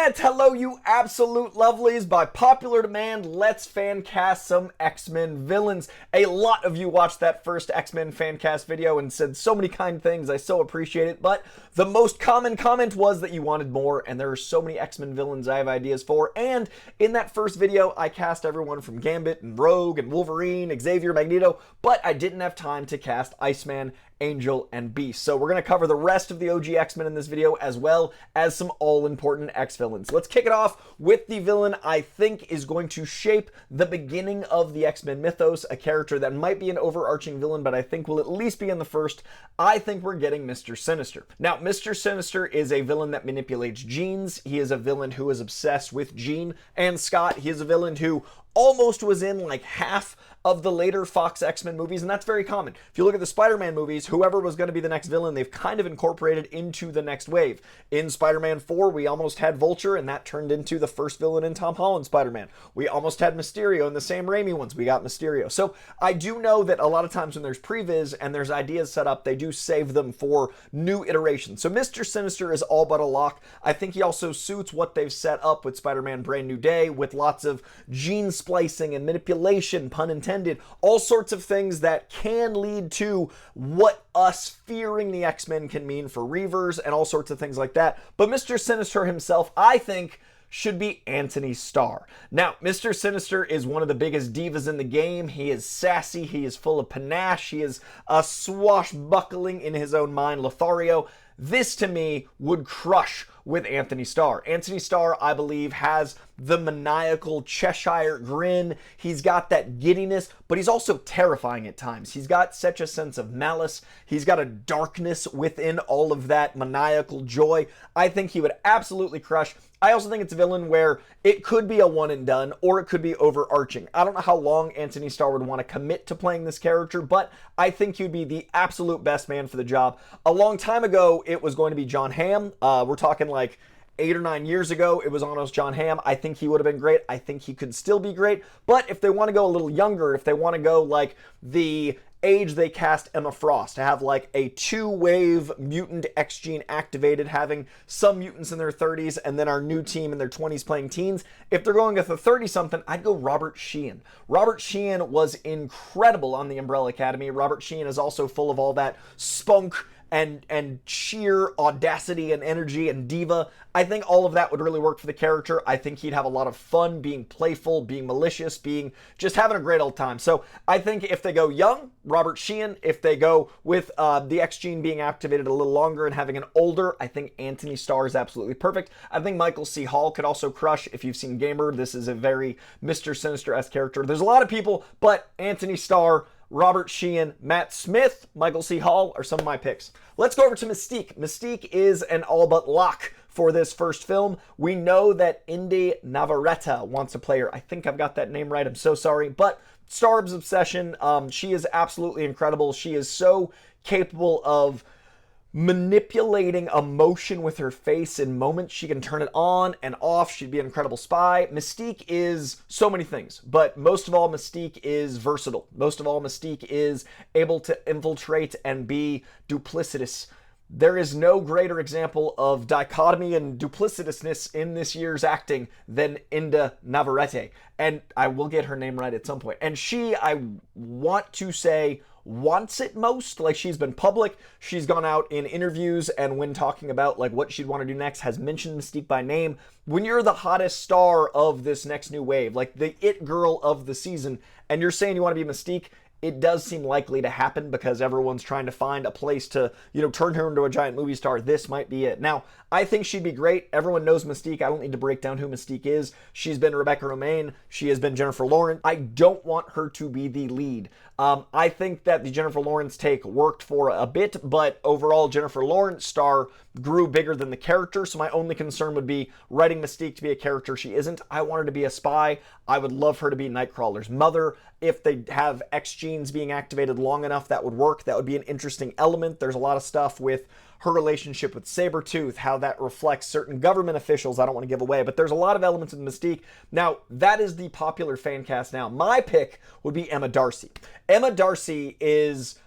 And hello, you absolute lovelies. By popular demand, let's fan cast some X-Men villains. A lot of you watched that first X-Men fan cast video and said so many kind things. I so appreciate it. But the most common comment was that you wanted more, and there are so many X-Men villains I have ideas for. And in that first video, I cast everyone from Gambit and Rogue and Wolverine, Xavier, Magneto, but I didn't have time to cast Iceman, Angel, and Beast. So we're going to cover the rest of the OG X-Men in this video, as well as some all-important X-villains. Let's kick it off with the villain I think is going to shape the beginning of the X-Men mythos, a character that might be an overarching villain, but I think will at least be in the first. I think we're getting Mr. Sinister. Now, Mr. Sinister is a villain that manipulates genes. He is a villain who is obsessed with Jean and Scott. He is a villain who almost was in like half of the later Fox X-Men movies, and that's very common. If you look at the Spider-Man movies, whoever was going to be the next villain, they've kind of incorporated into the next wave. In Spider-Man 4, we almost had Vulture, and that turned into the first villain in Tom Holland's Spider-Man. We almost had Mysterio in the Sam Raimi ones. We got Mysterio. So I do know that a lot of times when there's previs and there's ideas set up, they do save them for new iterations. So Mr. Sinister is all but a lock. I think he also suits what they've set up with Spider-Man Brand New Day, with lots of gene splicing and manipulation, pun intended, all sorts of things that can lead to what us fearing the X-Men can mean for Reavers and all sorts of things like that. But Mr. Sinister himself, I think, should be Antony Starr. Now, Mr. Sinister is one of the biggest divas in the game. He is sassy, he is full of panache, he is a swashbuckling in his own mind Lothario. This, to me, would crush with Antony Starr. Antony Starr, I believe, has the maniacal Cheshire grin. He's got that giddiness, but he's also terrifying at times. He's got such a sense of malice. He's got a darkness within all of that maniacal joy. I think he would absolutely crush. I also think it's a villain where it could be a one and done, or it could be overarching. I don't know how long Antony Starr would want to commit to playing this character, but I think he'd be the absolute best man for the job. A long time ago, it was going to be John Hamm. We're talking like 8 or 9 years ago, it was almost John Hamm. I think he would have been great. I think he could still be great. But if they want to go a little younger, if they want to go like the age they cast Emma Frost, to have like a 2-wave mutant X gene activated, having some mutants in their 30s and then our new team in their 20s playing teens. If they're going with a 30-something, I'd go Robert Sheehan. Robert Sheehan was incredible on the Umbrella Academy. Robert Sheehan is also full of all that spunk and sheer audacity and energy and diva. I think all of that would really work for the character. I think he'd have a lot of fun being playful, being malicious, being just having a great old time. So I think if they go young, Robert Sheehan. If they go with the X gene being activated a little longer and having an older, I think Antony Starr is absolutely perfect. I think Michael C. Hall could also crush. If you've seen Gamer, this is a very Mr. Sinister-esque character. There's a lot of people, but Antony Starr, Robert Sheehan, Matt Smith, Michael C. Hall are some of my picks. Let's go over to Mystique. Mystique is an all but lock for this first film. We know that Indy Navarrete wants to play her. I think I've got that name right. I'm so sorry. But Starb's obsession, she is absolutely incredible. She is so capable of manipulating emotion with her face in moments. She can turn it on and off. She'd be an incredible spy. Mystique is so many things, but most of all, Mystique is versatile. Most of all, Mystique is able to infiltrate and be duplicitous. There is no greater example of dichotomy and duplicitousness in this year's acting than Inda Navarrete. And I will get her name right at some point. And she, I want to say, wants it most. Like, she's been public, she's gone out in interviews, and when talking about like what she'd want to do next, has mentioned Mystique by name. When you're the hottest star of this next new wave, like the it girl of the season, and you're saying you want to be Mystique, it does seem likely to happen because everyone's trying to find a place to, turn her into a giant movie star. This might be it. Now, I think she'd be great. Everyone knows Mystique. I don't need to break down who Mystique is. She's been Rebecca Romijn. She has been Jennifer Lawrence. I don't want her to be the lead. I think that the Jennifer Lawrence take worked for a bit, but overall, Jennifer Lawrence star grew bigger than the character, so my only concern would be writing Mystique to be a character she isn't. I want her to be a spy. I would love her to be Nightcrawler's mother. If they have X genes being activated long enough, that would work. That would be an interesting element. There's a lot of stuff with her relationship with Sabretooth, how that reflects certain government officials I don't want to give away, but there's a lot of elements in Mystique. Now, that is the popular fan cast now. My pick would be Emma Darcy. Emma Darcy is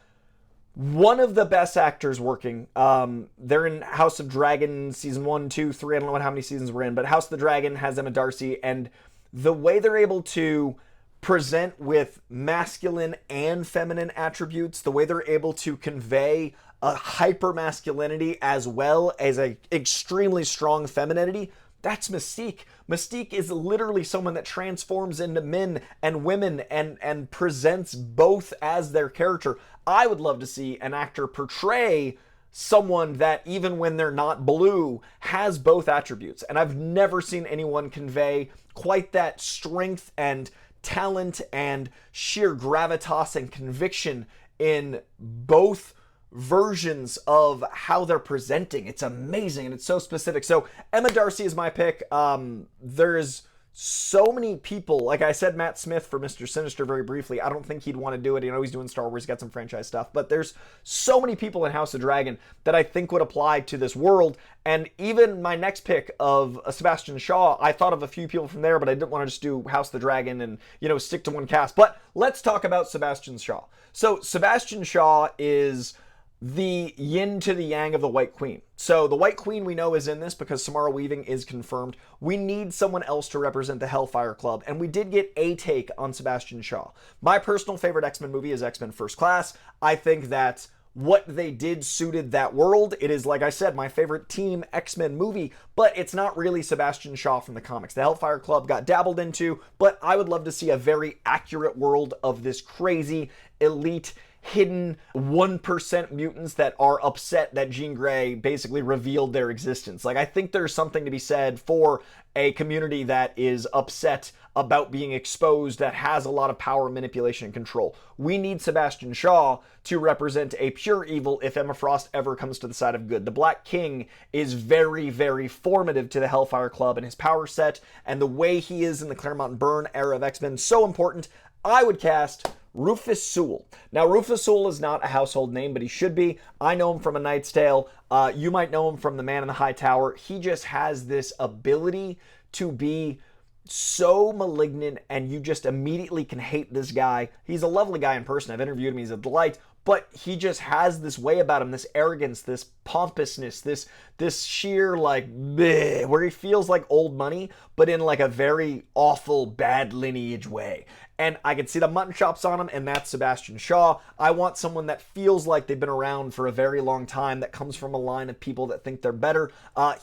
one of the best actors working. They're in House of Dragon season 1, 2, 3. I don't know how many seasons we're in, but House of the Dragon has Emma Darcy, and the way they're able to present with masculine and feminine attributes, the way they're able to convey a hyper masculinity as well as a extremely strong femininity, that's Mystique. Mystique is literally someone that transforms into men and women and presents both as their character. I would love to see an actor portray someone that, even when they're not blue, has both attributes. And I've never seen anyone convey quite that strength and talent and sheer gravitas and conviction in both versions of how they're presenting. It's amazing, and it's so specific. So Emma Darcy is my pick. There's so many people. Like I said, Matt Smith for Mr. Sinister very briefly. I don't think he'd want to do it. You know, he's doing Star Wars, he's got some franchise stuff. But there's so many people in House of Dragon that I think would apply to this world. And even my next pick of Sebastian Shaw, I thought of a few people from there, but I didn't want to just do House of the Dragon and, you know, stick to one cast. But let's talk about Sebastian Shaw. So Sebastian Shaw is the yin to the yang of the White Queen. So the White Queen we know is in this because Samara Weaving is confirmed. We need someone else to represent the Hellfire Club, and we did get a take on Sebastian Shaw. My personal favorite X-Men movie is X-Men First Class. I think that what they did suited that world. It is, like I said, my favorite Team X-Men movie, but it's not really Sebastian Shaw from the comics. The Hellfire Club got dabbled into, but I would love to see a very accurate world of this crazy, elite, hidden 1% mutants that are upset that Jean Grey basically revealed their existence. Like, I think there's something to be said for a community that is upset about being exposed, that has a lot of power, manipulation, and control. We need Sebastian Shaw to represent a pure evil if Emma Frost ever comes to the side of good. The Black King is very, very formative to the Hellfire Club and his power set, and the way he is in the Claremont Byrne era of X-Men, so important. I would cast Rufus Sewell. Now, Rufus Sewell is not a household name, but he should be. I know him from A Knight's Tale. You might know him from The Man in the High Tower. He just has this ability to be so malignant, and you just immediately can hate this guy. He's a lovely guy in person. I've interviewed him. He's a delight. But he just has this way about him, this arrogance, this pompousness, this sheer, like, bleh, where he feels like old money, but in, like, a very awful, bad lineage way. And I can see the mutton chops on him, and that's Sebastian Shaw. I want someone that feels like they've been around for a very long time, that comes from a line of people that think they're better.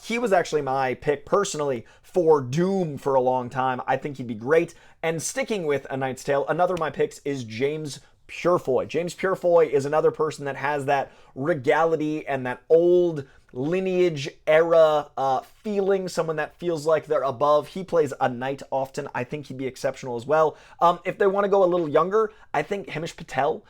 He was actually my pick, personally, for Doom for a long time. I think he'd be great. And sticking with A Knight's Tale, another of my picks is James Purefoy. James Purefoy is another person that has that regality and that old lineage era feeling, someone that feels like they're above. He plays a knight often. I think he'd be exceptional as well. If they want to go a little younger, I think Himesh Patel.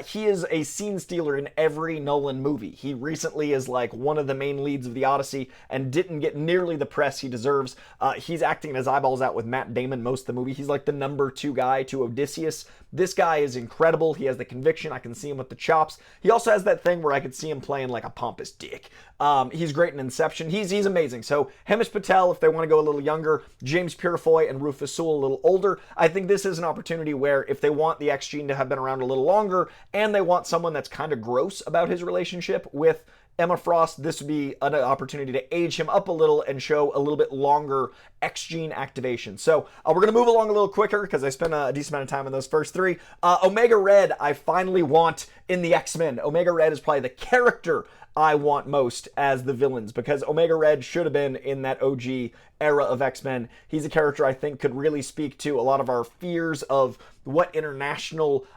He is a scene stealer in every Nolan movie. He recently is like one of the main leads of the Odyssey and didn't get nearly the press he deserves. He's acting his eyeballs out with Matt Damon most of the movie. He's like the number 2 guy to Odysseus. This guy is incredible. He has the conviction. I can see him with the chops. He also has that thing where I could see him playing like a pompous dick. He's great in Inception. He's amazing. So Himesh Patel, if they want to go a little younger, James Purefoy and Rufus Sewell a little older. I think this is an opportunity where if they want the X-Gene to have been around a little longer, and they want someone that's kind of gross about his relationship with Emma Frost, this would be an opportunity to age him up a little and show a little bit longer X-Gene activation. So we're going to move along a little quicker because I spent a decent amount of time on those first 3. Omega Red, I finally want in the X-Men. Omega Red is probably the character I want most as the villains, because Omega Red should have been in that OG era of X-Men. He's a character I think could really speak to a lot of our fears of what international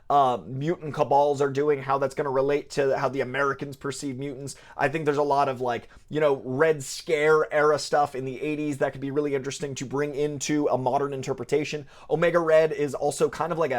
mutant cabals are doing, how that's going to relate to how the Americans perceive mutants. I think there's a lot of, like, you know, Red Scare era stuff in the 80s that could be really interesting to bring into a modern interpretation. Omega Red is also kind of like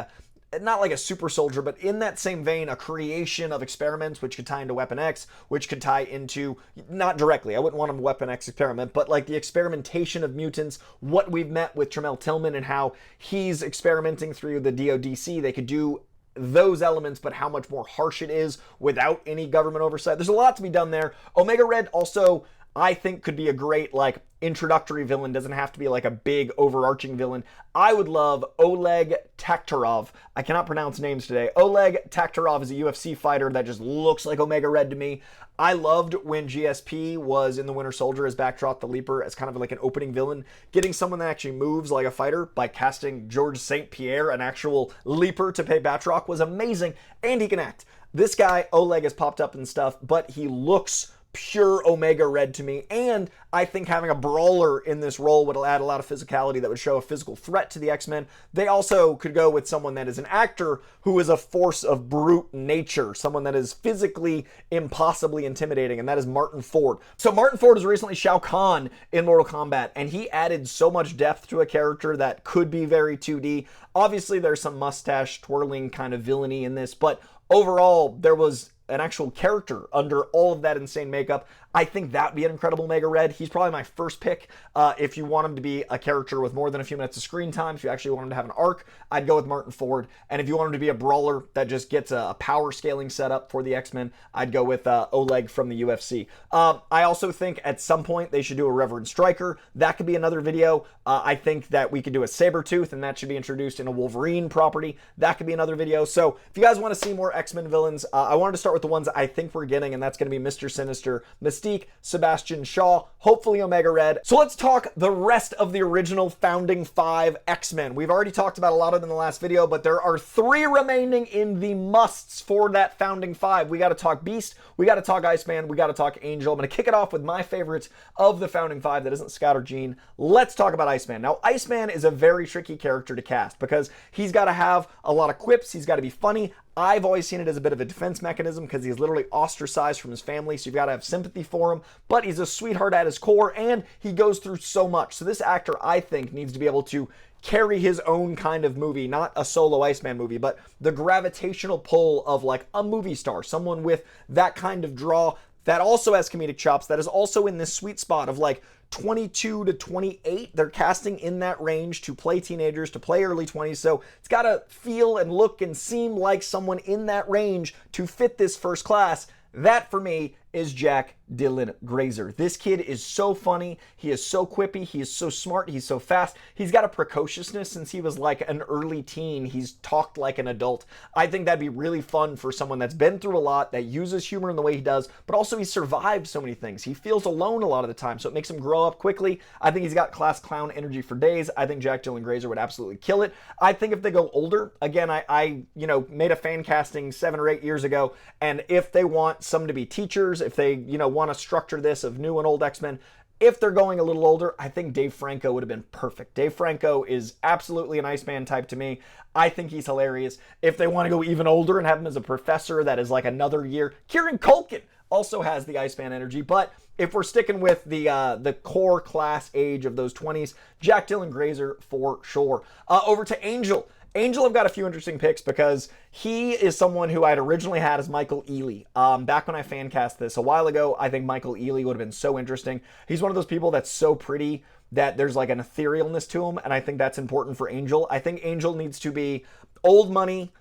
not like a super soldier, but in that same vein, a creation of experiments, which could tie into Weapon X, which could tie into, not directly, I wouldn't want a Weapon X experiment, but like the experimentation of mutants, what we've met with Tremel Tillman and how he's experimenting through the DODC. They could do those elements, but how much more harsh it is without any government oversight. There's a lot to be done there. Omega Red also, I think, could be a great, like, introductory villain. Doesn't have to be like a big overarching villain. I would love Oleg Taktarov. I cannot pronounce names today. Oleg Taktarov is a UFC fighter that just looks like Omega Red to me. I loved when GSP was in The Winter Soldier as Backdrop the Leaper, as kind of like an opening villain. Getting someone that actually moves like a fighter by casting George St. Pierre, an actual Leaper, to play Batroc was amazing, and he can act. This guy, Oleg, has popped up and stuff, but he looks pure Omega Red to me, and I think having a brawler in this role would add a lot of physicality that would show a physical threat to the X-Men. They also could go with someone that is an actor who is a force of brute nature, someone that is physically impossibly intimidating, and that is Martin Ford. So Martin Ford is recently Shao Kahn in Mortal Kombat, and he added so much depth to a character that could be very 2D. Obviously, there's some mustache twirling kind of villainy in this, but overall, there was an actual character under all of that insane makeup. I think that'd be an incredible Omega Red. He's probably my first pick. If you want him to be a character with more than a few minutes of screen time, if you actually want him to have an arc, I'd go with Martin Ford. And if you want him to be a brawler that just gets a power scaling setup for the X-Men, I'd go with Oleg from the UFC. I also think at some point they should do a Reverend Stryker. That could be another video. I think that we could do a Sabretooth, and that should be introduced in a Wolverine property. That could be another video. So if you guys want to see more X-Men villains, I wanted to start with the ones I think we're getting, and that's going to be Mr. Sinister, Mystique, Sebastian Shaw, hopefully Omega Red. So let's talk the rest of the original Founding 5 X-Men. We've already talked about a lot of them in the last video, but there are 3 remaining in the musts for that Founding 5. We got to talk Beast, we got to talk Iceman, we got to talk Angel. I'm going to kick it off with my favorites of the Founding 5 that isn't Scott or Jean. Let's talk about Iceman. Now, Iceman is a very tricky character to cast because he's got to have a lot of quips, he's got to be funny. I've always seen it as a bit of a defense mechanism because he's literally ostracized from his family, so you've got to have sympathy for him, but he's a sweetheart at his core, and he goes through so much. So this actor, I think, needs to be able to carry his own kind of movie, not a solo Iceman movie, but the gravitational pull of like a movie star, someone with that kind of draw that also has comedic chops, that is also in this sweet spot of like 22 to 28. They're casting in that range to play teenagers, to play early 20s. So it's got to feel and look and seem like someone in that range to fit this first class. That for me is Jack Dylan Grazer. This kid is so funny, he is so quippy, he is so smart, he's so fast. He's got a precociousness since he was like an early teen. He's talked like an adult. I think that'd be really fun for someone that's been through a lot, that uses humor in the way he does, but also he survived so many things. He feels alone a lot of the time, so it makes him grow up quickly. I think he's got class clown energy for days. I think Jack Dylan Grazer would absolutely kill it. I think if they go older, again, I made a fan casting 7 or 8 years ago, and if they want some to be teachers, if they, want to structure this of new and old X-Men, if they're going a little older, I think Dave Franco would have been perfect. Dave Franco is absolutely an Iceman type to me. I think he's hilarious. If they want to go even older and have him as a professor that is like another year, Kieran Culkin also has the Iceman energy. But if we're sticking with the core class age of those 20s, Jack Dylan Grazer for sure. Over to Angel. Angel, I've got a few interesting picks because he is someone who I'd originally had as Michael Ealy. Back when I fan cast this a while ago, I think Michael Ealy would have been so interesting. He's one of those people that's so pretty that there's like an etherealness to him, and I think that's important for Angel. I think Angel needs to be old money.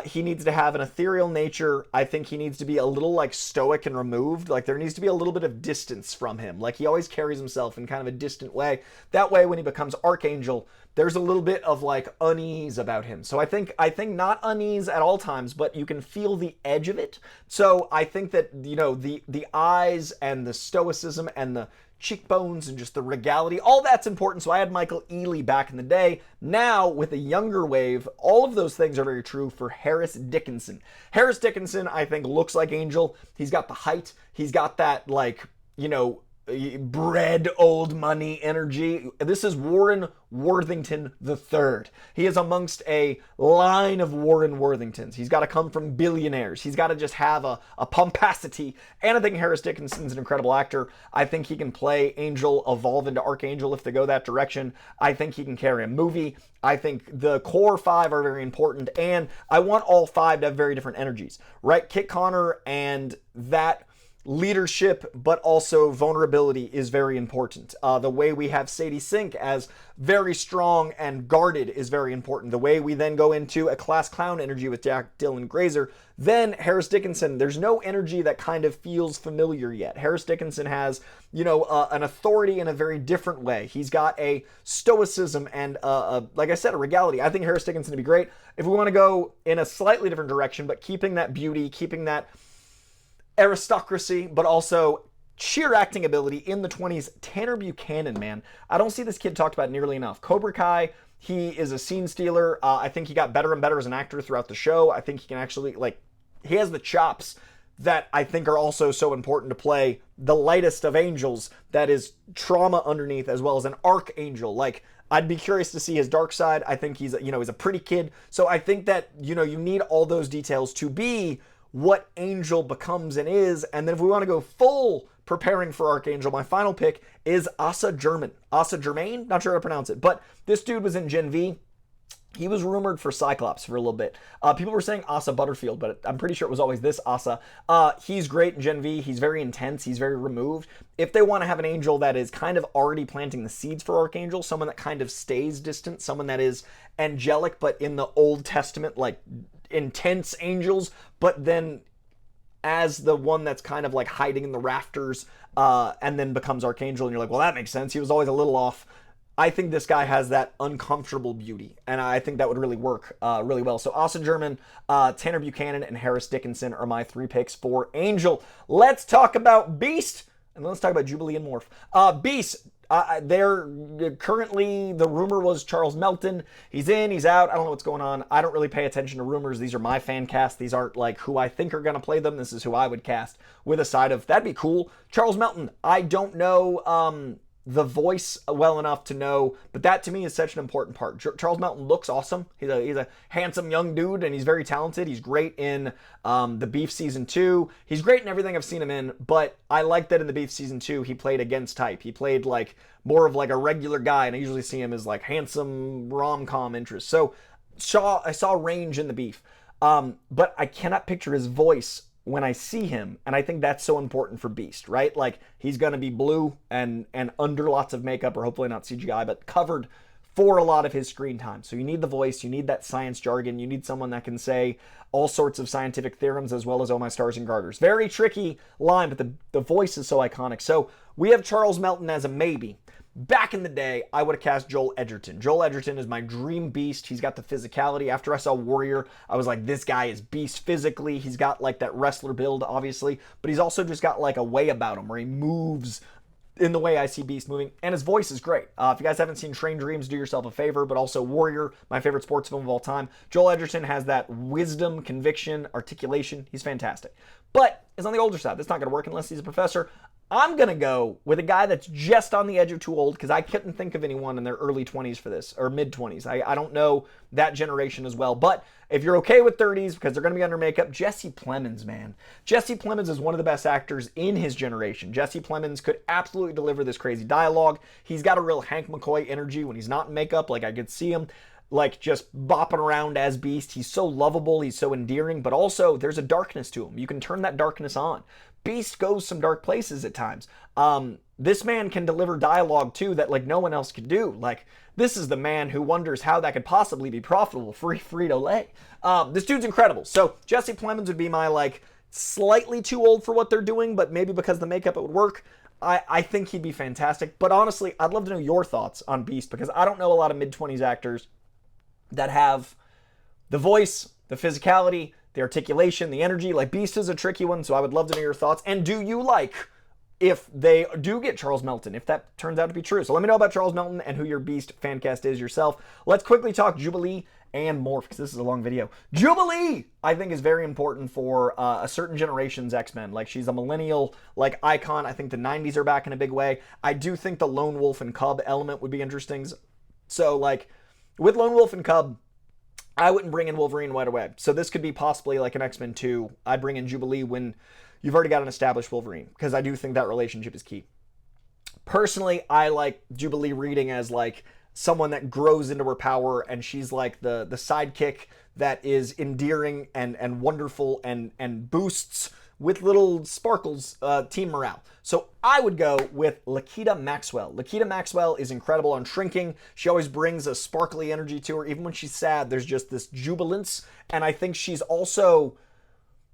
He needs to have an ethereal nature. I think he needs to be a little like stoic and removed. Like there needs to be a little bit of distance from him. Like he always carries himself in kind of a distant way. That way when he becomes Archangel, there's a little bit of like unease about him. So I think not unease at all times, but you can feel the edge of it. So I think that, the eyes and the stoicism and the cheekbones and just the regality, all that's important. So I had Michael Ealy back in the day. Now with a younger wave, all of those things are very true for Harris Dickinson. Harris Dickinson, I think, looks like Angel. He's got the height. He's got that bred old money energy. This is Warren Worthington III. He is amongst a line of Warren Worthingtons. He's got to come from billionaires. He's got to just have a pomposity. And I think Harris Dickinson's an incredible actor. I think he can play Angel, evolve into Archangel if they go that direction. I think he can carry a movie. I think the core 5 are very important, and I want all 5 to have very different energies, right? Kit Connor and that leadership, but also vulnerability is very important. The way we have Sadie Sink as very strong and guarded is very important. The way we then go into a class clown energy with Jack Dylan Grazer, then Harris Dickinson, there's no energy that kind of feels familiar yet. Harris Dickinson has, an authority in a very different way. He's got a stoicism and, like I said, a regality. I think Harris Dickinson would be great. If we want to go in a slightly different direction, but keeping that beauty, keeping that aristocracy, but also sheer acting ability in the 20s. Tanner Buchanan, man. I don't see this kid talked about nearly enough. Cobra Kai, he is a scene stealer. I think he got better and better as an actor throughout the show. I think he can actually, he has the chops that I think are also so important to play the lightest of angels that is trauma underneath, as well as an archangel. I'd be curious to see his dark side. I think he's a pretty kid. So I think that, you need all those details to be what Angel becomes and is. And then if we want to go full preparing for Archangel, my final pick is Asa Germain. Asa Germain? Not sure how to pronounce it. But this dude was in Gen V. He was rumored for Cyclops for a little bit. People were saying Asa Butterfield, but I'm pretty sure it was always this Asa. He's great in Gen V. He's very intense. He's very removed. If they want to have an Angel that is kind of already planting the seeds for Archangel, someone that kind of stays distant, someone that is angelic, but in the Old Testament, intense angels, but then as the one that's kind of hiding in the rafters, and then becomes Archangel, and you're like, well, that makes sense. He was always a little off. I think this guy has that uncomfortable beauty, and I think that would really work really well. So Asa Germain, Tanner Buchanan, and Harris Dickinson are my 3 picks for Angel. Let's talk about Beast, and let's talk about Jubilee and MORPH. Beast, they're currently, the rumor was Charles Melton. He's in, he's out. I don't know what's going on. I don't really pay attention to rumors. These are my fan casts. These aren't who I think are going to play them. This is who I would cast with a side of, that'd be cool. Charles Melton, I don't know the voice well enough to know, but that to me is such an important part. Charles Melton looks awesome. He's a handsome young dude, and he's very talented. He's great in the Beef Season 2. He's great in everything I've seen him in, but I like that in the Beef Season 2, he played against type. He played more of a regular guy, and I usually see him as handsome rom-com interest. So I saw range in the Beef, but I cannot picture his voice when I see him, and I think that's so important for Beast, right? He's going to be blue and under lots of makeup, or hopefully not CGI, but covered for a lot of his screen time. So you need the voice, you need that science jargon, you need someone that can say all sorts of scientific theorems as well as oh my stars and garters. Very tricky line, but the voice is so iconic. So we have Charles Melton as a maybe. Back in the day, I would have cast Joel Edgerton. Joel Edgerton is my dream Beast. He's got the physicality. After I saw Warrior, I was like, this guy is Beast physically. He's got that wrestler build, obviously, but he's also just got a way about him where he moves in the way I see Beast moving, and his voice is great. If you guys haven't seen Train Dreams, do yourself a favor, but also Warrior, my favorite sports film of all time. Joel Edgerton has that wisdom, conviction, articulation. He's fantastic. But it's on the older side. That's not going to work unless he's a professor. I'm going to go with a guy that's just on the edge of too old, because I couldn't think of anyone in their early 20s for this, or mid-20s. I don't know that generation as well. But if you're okay with 30s, because they're going to be under makeup, Jesse Plemons, man. Jesse Plemons is one of the best actors in his generation. Jesse Plemons could absolutely deliver this crazy dialogue. He's got a real Hank McCoy energy when he's not in makeup. I could see him just bopping around as Beast. He's so lovable, he's so endearing, but also there's a darkness to him. You can turn that darkness on. Beast goes some dark places at times. This man can deliver dialogue too that no one else could do. This is the man who wonders how that could possibly be profitable for Frito-Lay. This dude's incredible. So Jesse Plemons would be my slightly too old for what they're doing, but maybe because of the makeup it would work. I think he'd be fantastic. But honestly, I'd love to know your thoughts on Beast, because I don't know a lot of mid-20s actors that have the voice, the physicality, the articulation, the energy. Beast is a tricky one, so I would love to know your thoughts. And do you if they do get Charles Melton, if that turns out to be true? So let me know about Charles Melton and who your Beast fan cast is yourself. Let's quickly talk Jubilee and MORPH, because this is a long video. Jubilee, I think, is very important for a certain generation's X-Men. She's a millennial, icon. I think the 90s are back in a big way. I do think the Lone Wolf and Cub element would be interesting. So, with Lone Wolf and Cub, I wouldn't bring in Wolverine right away. So this could be possibly an X-Men 2. I'd bring in Jubilee when you've already got an established Wolverine, because I do think that relationship is key. Personally, I like Jubilee reading as someone that grows into her power, and she's the sidekick that is endearing and wonderful and boosts with little sparkles team morale. So I would go with Lakita Maxwell. Lakita Maxwell is incredible on shrinking. She always brings a sparkly energy to her. Even when she's sad, there's just this jubilance. And I think she's also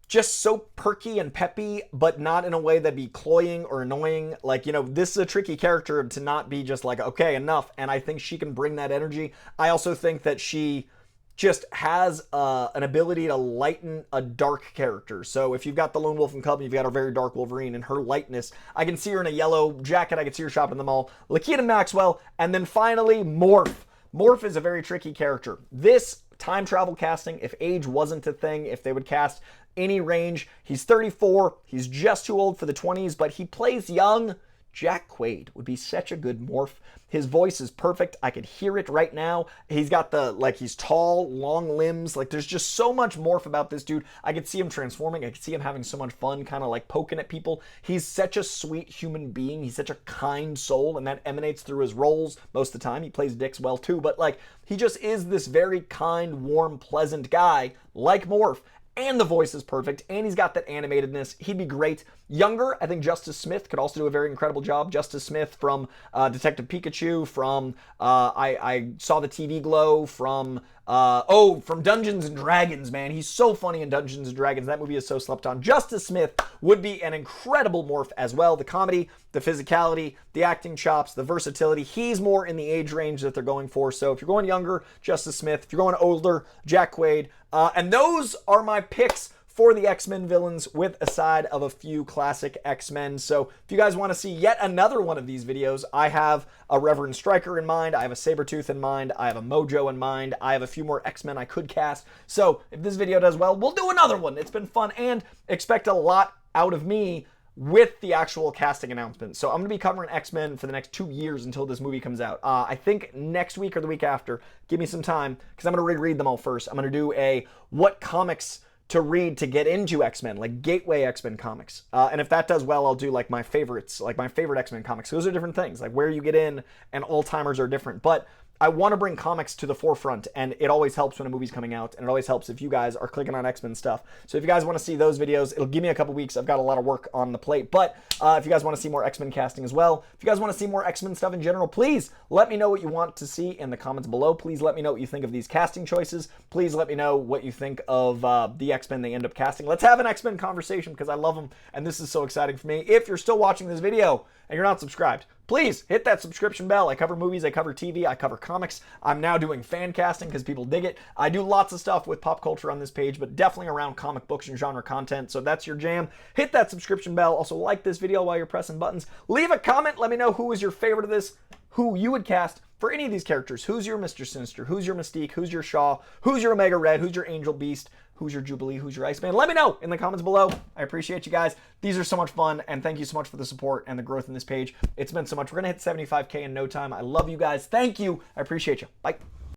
just so perky and peppy, but not in a way that'd be cloying or annoying. Like, you know, this is a tricky character to not be just like, okay, enough. And I think she can bring that energy. I also think that she just has an ability to lighten a dark character. So if you've got the Lone Wolf and Cub, you've got a very dark Wolverine, and her lightness, I can see her in a yellow jacket. I can see her shopping in the mall. Lakita Maxwell. And then finally, MORPH. MORPH is a very tricky character. This time travel casting, if age wasn't a thing, if they would cast any range, he's 34, he's just too old for the 20s, but he plays young. Jack Quaid would be such a good MORPH. His voice is perfect. I could hear it right now. He's got the, like, he's tall, long limbs. Like, there's just so much MORPH about this dude. I could see him transforming. I could see him having so much fun, kind of like poking at people. He's such a sweet human being. He's such a kind soul, and that emanates through his roles most of the time. He plays dicks well, too. But, like, he just is this very kind, warm, pleasant guy, like MORPH. And the voice is perfect, and he's got that animatedness. He'd be great. Younger, I think Justice Smith could also do a very incredible job. Justice Smith from Detective Pikachu, from I Saw the TV Glow, from Dungeons and Dragons, man. He's so funny in Dungeons and Dragons. That movie is so slept on. Justice Smith would be an incredible MORPH as well. The comedy, the physicality, the acting chops, the versatility. He's more in the age range that they're going for. So if you're going younger, Justice Smith. If you're going older, Jack Quaid. And those are my picks for the X-Men villains, with a side of a few classic X-Men. So if you guys want to see yet another one of these videos, I have a Reverend Stryker in mind, I have a Sabretooth in mind, I have a Mojo in mind, I have a few more X-Men I could cast. So if this video does well, we'll do another one. It's been fun, and expect a lot out of me with the actual casting announcement. So I'm going to be covering X-Men for the next 2 years until this movie comes out. I think next week or the week after. Give me some time, because I'm going to reread them all first. I'm going to do a what comics to read to get into X-Men, like gateway X-Men comics. And if that does well, I'll do like my favorites, like my favorite X-Men comics. Those are different things, like where you get in, and all-timers are different. But I want to bring comics to the forefront, and it always helps when a movie's coming out, and it always helps if you guys are clicking on X-Men stuff. So if you guys want to see those videos, it'll give me a couple weeks. I've got a lot of work on the plate, but if you guys want to see more X-Men casting as well, if you guys want to see more X-Men stuff in general, please let me know what you want to see in the comments below. Please let me know what you think of these casting choices. Please let me know what you think of the X-Men they end up casting. Let's have an X-Men conversation, because I love them, and this is so exciting for me. If you're still watching this video and you're not subscribed, please hit that subscription bell. I cover movies, I cover TV, I cover comics. I'm now doing fan casting because people dig it. I do lots of stuff with pop culture on this page, but definitely around comic books and genre content. So if that's your jam, hit that subscription bell. Also, like this video while you're pressing buttons. Leave a comment. Let me know who is your favorite of this, who you would cast for any of these characters. Who's your Mr. Sinister? Who's your Mystique? Who's your Shaw? Who's your Omega Red? Who's your Angel Beast? Who's your Jubilee? Who's your Iceman? Let me know in the comments below. I appreciate you guys. These are so much fun, and thank you so much for the support and the growth in this page. It's been so much. We're going to hit 75K in no time. I love you guys. Thank you. I appreciate you. Bye.